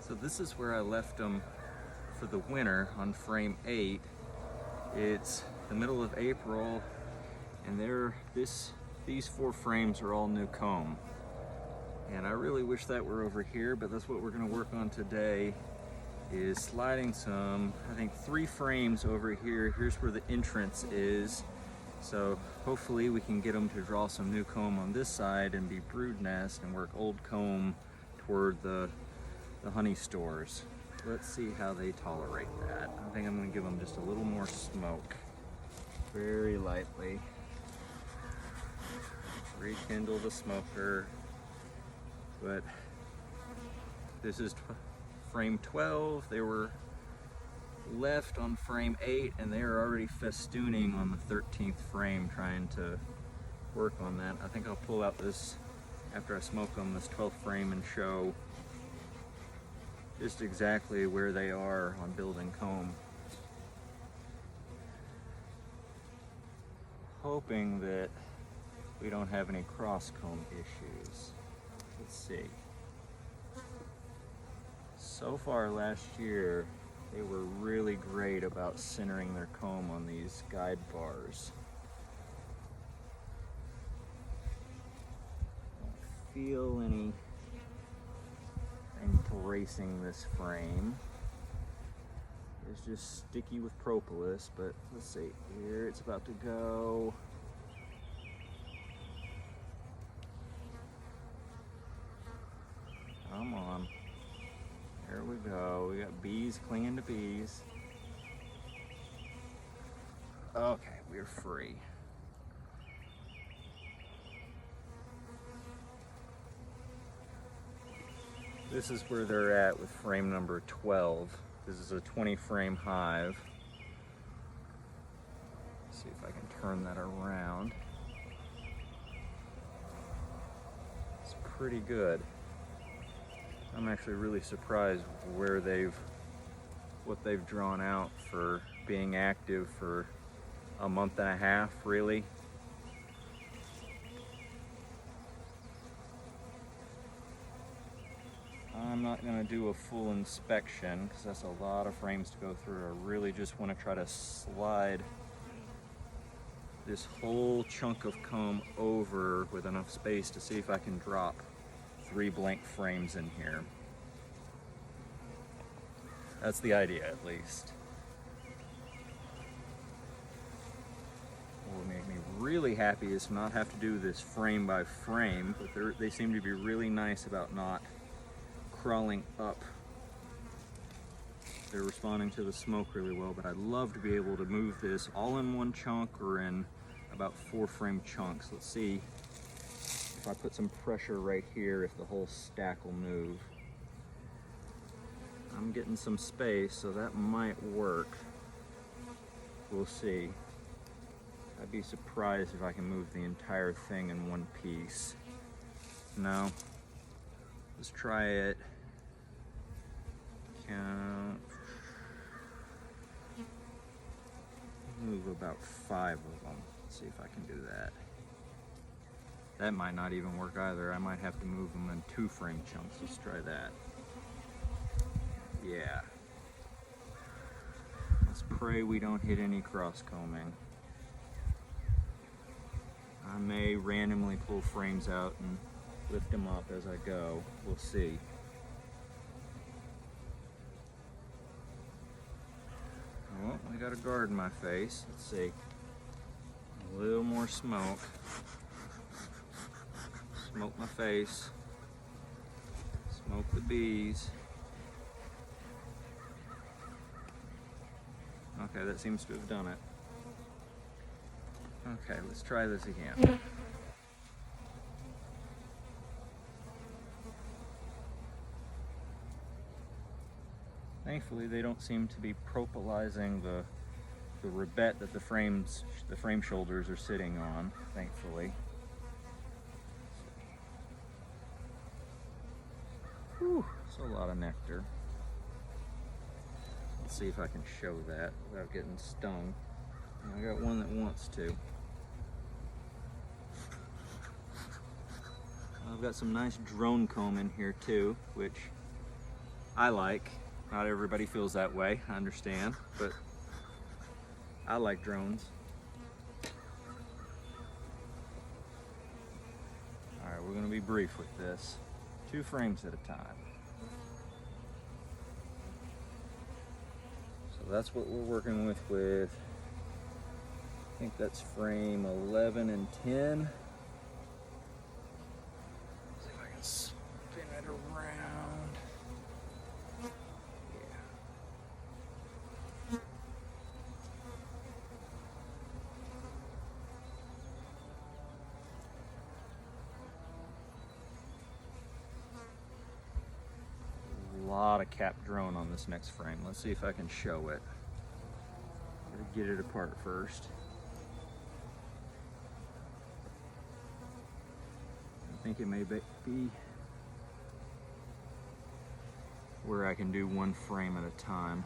So this is where I left them for the winter on frame 8. It's the middle of April, and these 4 frames are all new comb. And I really wish that were over here, but that's what we're gonna work on today, is sliding some, I think 3 frames over here. Here's where the entrance is. So hopefully we can get them to draw some new comb on this side and be brood nest and work old comb toward the honey stores. Let's see how they tolerate that. I think I'm gonna give them just a little more smoke, very lightly. Rekindle the smoker. But this is frame 12. They were left on frame 8 and they are already festooning on the 13th frame, trying to work on that. I think I'll pull out this, after I smoke them, this 12th frame and show just exactly where they are on building comb. Hoping that we don't have any cross comb issues. Let's see. So far last year, they were really great about centering their comb on these guide bars. Don't feel anything bracing this frame. It's just sticky with propolis, but let's see here, it's about to go. Come on. There we go. We got bees clinging to bees. Okay, we're free. This is where they're at with frame number 12. This is a 20 frame hive. Let's see if I can turn that around. It's pretty good. I'm actually really surprised where what they've drawn out for being active for a month and a half, really. I'm not going to do a full inspection because that's a lot of frames to go through. I really just want to try to slide this whole chunk of comb over with enough space to see if I can drop 3 blank frames in here. That's the idea, at least. What would make me really happy is to not have to do this frame by frame, but they seem to be really nice about not crawling up. They're responding to the smoke really well, but I'd love to be able to move this all in one chunk or in about 4 frame chunks. Let's see if I put some pressure right here, if the whole stack will move. I'm getting some space, so that might work. We'll see. I'd be surprised if I can move the entire thing in one piece. No. Let's try it. Count. Move about 5 of them. Let's see if I can do that. That might not even work either. I might have to move them in 2 frame chunks. Let's try that. Yeah. Let's pray we don't hit any cross combing. I may randomly pull frames out and lift them up as I go. We'll see. Oh, I got a guard in my face. Let's see. A little more smoke. Smoke my face. Smoke the bees. Okay, that seems to have done it. Okay, let's try this again. Thankfully, they don't seem to be propylizing the rivet that the frame shoulders are sitting on, thankfully. Whew, that's a lot of nectar. Let's see if I can show that without getting stung. I got one that wants to. I've got some nice drone comb in here too, which I like. Not everybody feels that way, I understand, but I like drones. All right, we're gonna be brief with this. 2 frames at a time. So that's what we're working with I think that's frame 11 and 10. See if I can spin it around. Yeah. A lot of cap drone on this next frame. Let's see if I can show it. Gotta get it apart first. I think it may be where I can do 1 frame at a time.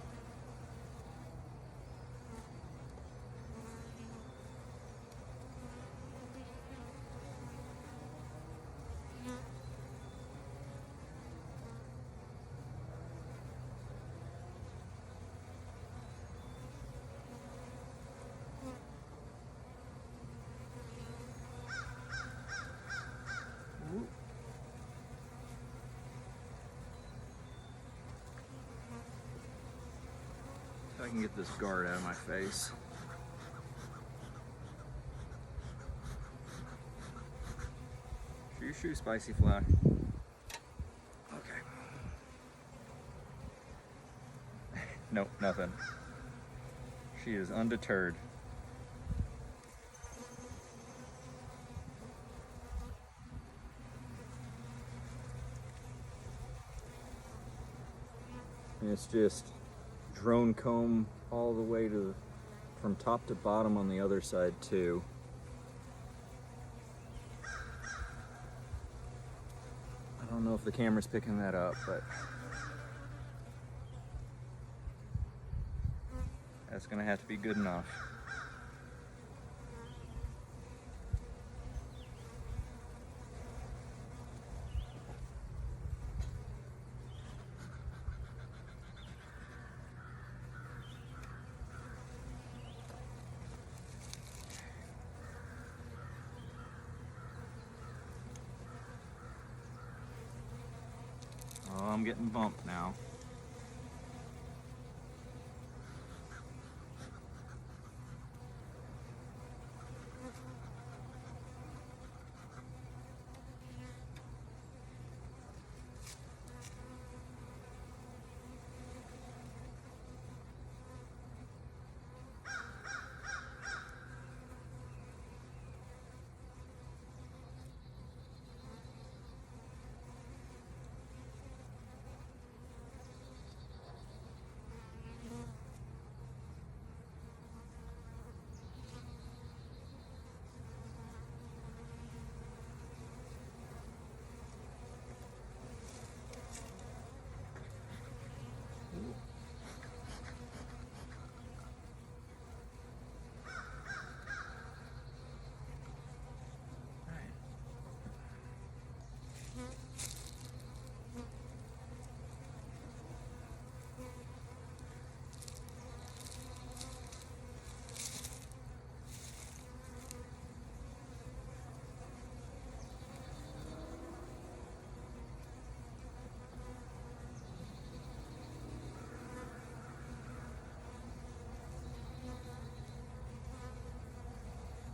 If I can get this guard out of my face. Shoo, spicy fly. Okay. Nope, nothing. She is undeterred. And it's just drone comb all the way to from top to bottom on the other side too. I don't know if the camera's picking that up, but that's gonna have to be good enough. Oh, I'm getting bumped now.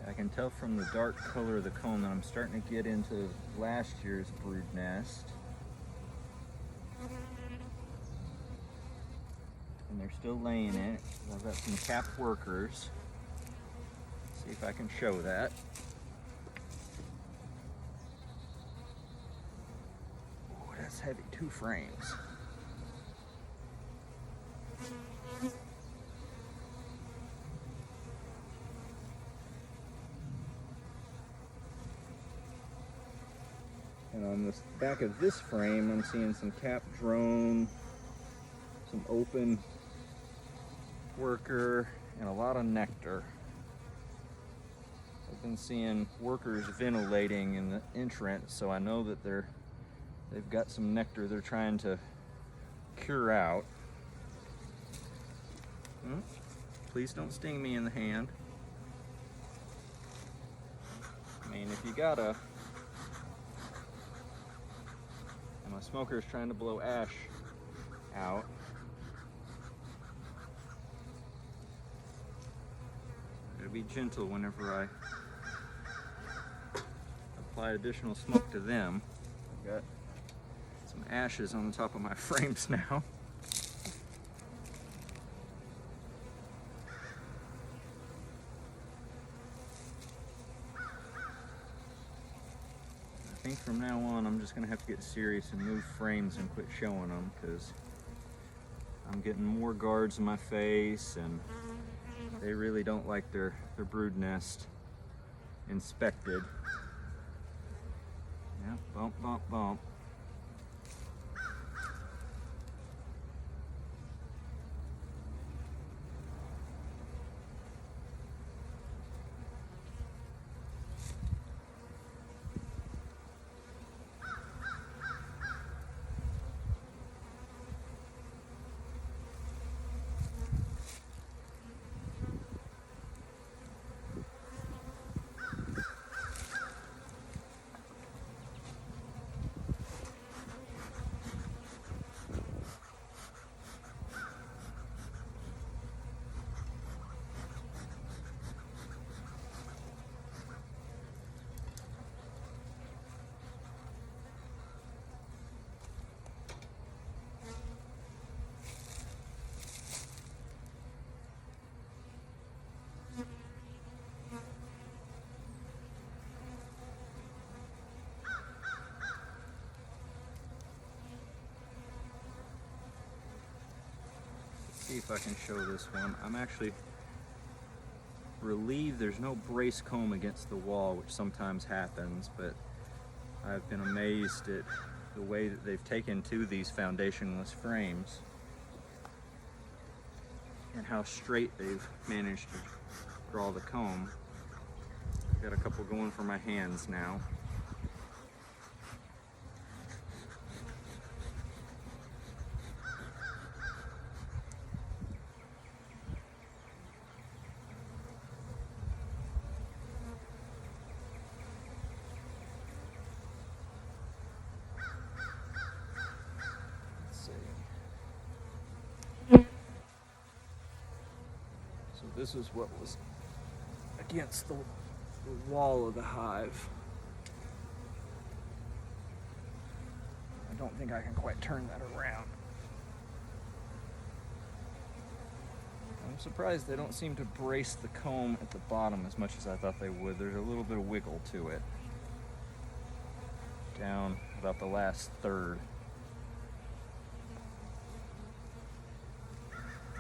I can tell from the dark color of the comb that I'm starting to get into last year's brood nest. And they're They're still laying in it. I've got some capped workers. See if I can show that. Oh, that's heavy, 2 frames. And on the back of this frame, I'm seeing some capped drone, some open worker, and a lot of nectar. I've been seeing workers ventilating in the entrance, so I know that they've got some nectar they're trying to cure out. Please don't sting me in the hand. I mean, if you gotta, and my smoker is trying to blow ash out. Gotta be gentle whenever I apply additional smoke to them. I've got some ashes on the top of my frames now. I think from now on I'm just gonna have to get serious and move frames and quit showing them, because I'm getting more guards in my face and they really don't like their brood nest inspected. Yeah, bump, bump, bump. See if I can show this one. I'm actually relieved there's no brace comb against the wall, which sometimes happens, but I've been amazed at the way that they've taken to these foundationless frames and how straight they've managed to draw the comb. I've got a couple going for my hands now. This is what was against the wall of the hive. I don't think I can quite turn that around. I'm surprised they don't seem to brace the comb at the bottom as much as I thought they would. There's a little bit of wiggle to it. Down about the last third.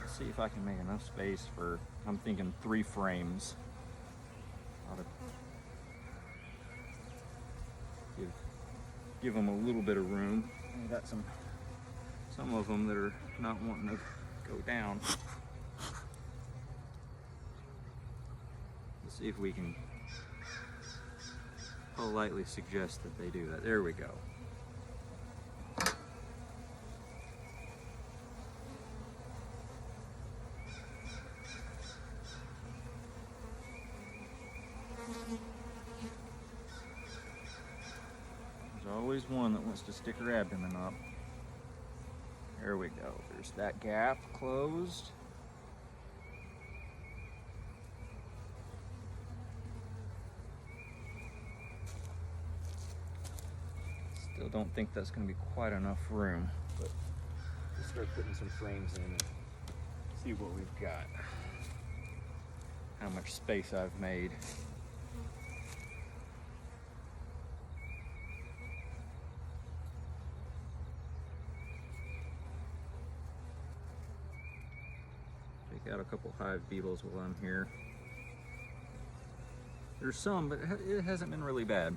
See if I can make enough space for, I'm thinking 3 frames. Ought to give them a little bit of room. I got some of them that are not wanting to go down. Let's see if we can politely suggest that they do that. There we go. There's always one that wants to stick her abdomen up. There we go. There's that gap closed. Still don't think that's going to be quite enough room, but we'll start putting some frames in and see what we've got. How much space I've made. Take out a couple hive beetles while I'm here. There's some, but it hasn't been really bad.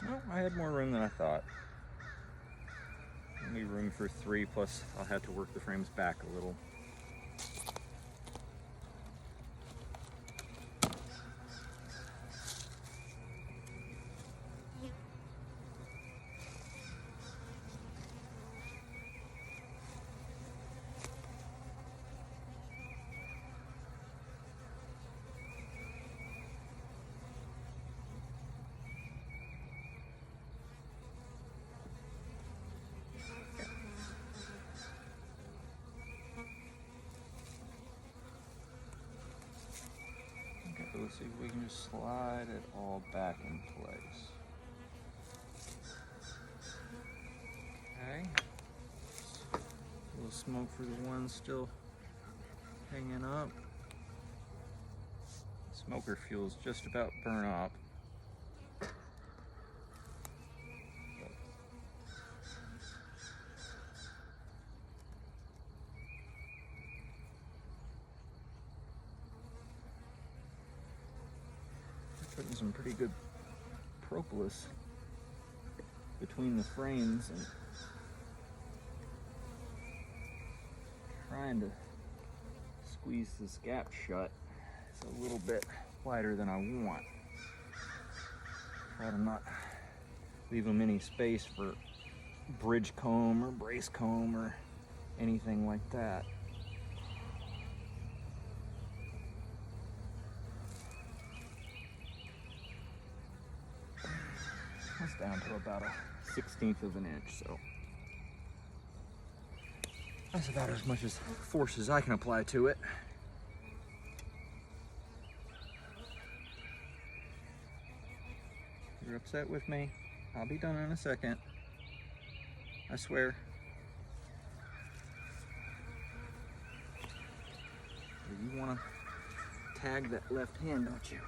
Well, I had more room than I thought. Only room for 3, plus I'll have to work the frames back a little. Let's see if we can just slide it all back in place. Okay. A little smoke for the ones still hanging up. Smoker fuel's just about burnt up. Putting some pretty good propolis between the frames and trying to squeeze this gap shut. It's a little bit wider than I want. Try to not leave them any space for bridge comb or brace comb or anything like that. It's down to about a 1/16 of an inch, so that's about as much as force as I can apply to it. You're upset with me? I'll be done in a second. I swear. You want to tag that left hand, don't you?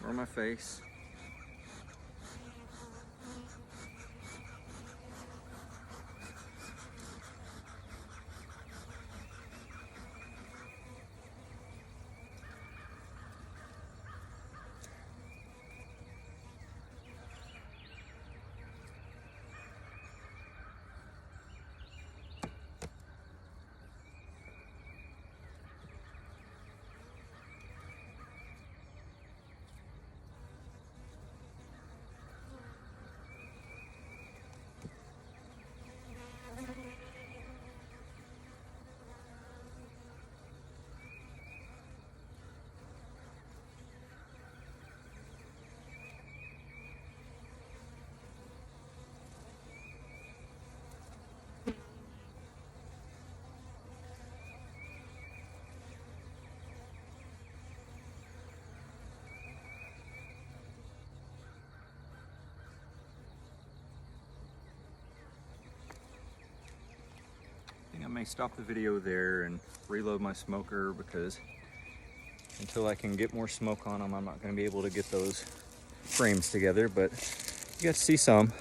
Or my face. I may stop the video there and reload my smoker, because until I can get more smoke on them, I'm not going to be able to get those frames together, but you got to see some.